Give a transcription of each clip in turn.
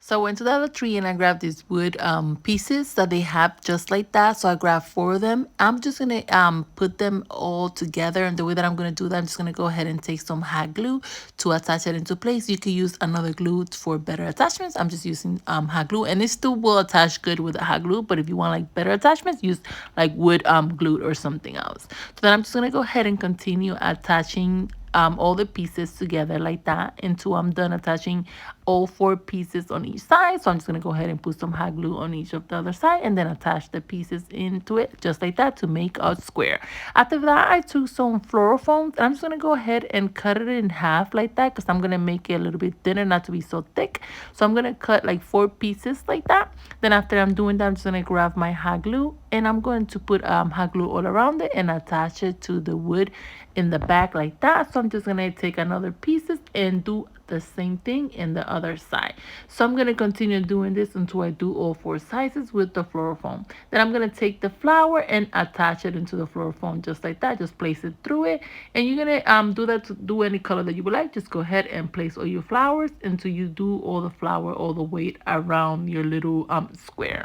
So I went to the other tree and I grabbed these wood pieces that they have just like that. So I grabbed 4 of them. I'm just gonna put them all together, and the way that I'm gonna do that, I'm just gonna go ahead and take some hot glue to attach it into place. You could use another glue for better attachments. I'm just using hot glue, and it still will attach good with the hot glue. But if you want like better attachments, use like wood glue or something else. So then I'm just gonna go ahead and continue attaching all the pieces together like that until I'm done attaching all 4 pieces on each side. So I'm just going to go ahead and put some hot glue on each of the other side and then attach the pieces into it just like that to make a square. After that, I took some fluorofoams and I'm just going to go ahead and cut it in half like that because I'm going to make it a little bit thinner, not to be so thick. So I'm going to cut like 4 pieces like that. Then after I'm doing that, I'm just going to grab my hot glue and I'm going to put hot glue all around it and attach it to the wood in the back like that. So I'm just going to take another pieces and do the same thing in the other side. So I'm going to continue doing this until I do all 4 sizes with the fluorofoam. Then I'm going to take the flower and attach it into the fluorofoam just like that. Just place it through it, and you're going to do that to do any color that you would like. Just go ahead and place all your flowers until you do all the flower all the way around your little square.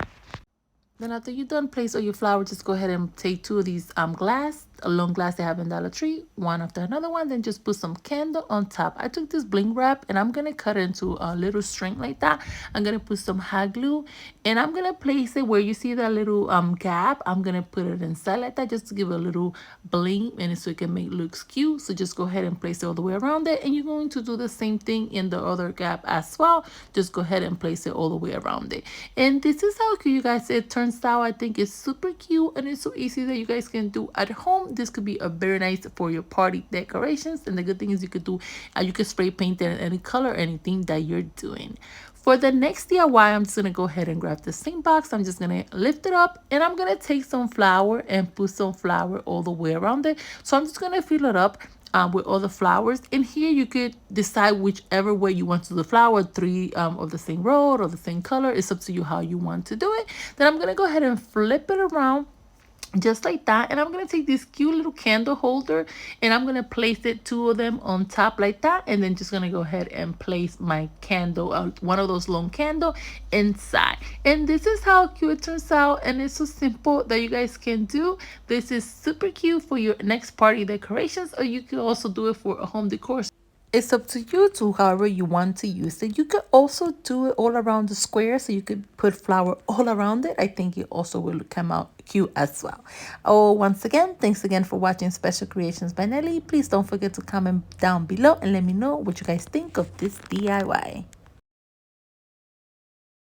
Then after you're done, place all your flowers, just go ahead and take 2 of these glass, a long glass they have in Dollar Tree, one after another one, then just put some candle on top. I took this bling wrap and I'm going to cut it into a little string like that. I'm going to put some hot glue and I'm going to place it where you see that little gap. I'm going to put it inside like that just to give it a little bling and so it can make looks cute. So just go ahead and place it all the way around it, and you're going to do the same thing in the other gap as well. Just go ahead and place it all the way around it. And this is how cute, you guys, it turns out. I think it's super cute and it's so easy that you guys can do at home. This could be a very nice for your party decorations, and the good thing is you could do you could spray paint it in any color, anything that you're doing. For the next DIY, I'm just going to go ahead and grab the same box. I'm just going to lift it up and I'm going to take some flour and put some flour all the way around it. So I'm just going to fill it up with all the flowers. And here you could decide whichever way you want to do the flower, 3 of the same row or the same color. It's up to you how you want to do it. Then I'm going to go ahead and flip it around just like that, and I'm gonna take this cute little candle holder and I'm gonna place it 2 of them on top like that, and then just gonna go ahead and place my candle, one of those long candle inside. And this is how cute it turns out, and it's so simple that you guys can do. This is super cute for your next party decorations, or you can also do it for a home decor. It's up to you to however you want to use it. You could also do it all around the square, so you could put flower all around it. I think it also will come out cute as well. Oh, once again, thanks again for watching Special Creations by Nelly. Please don't forget to comment down below and let me know what you guys think of this DIY.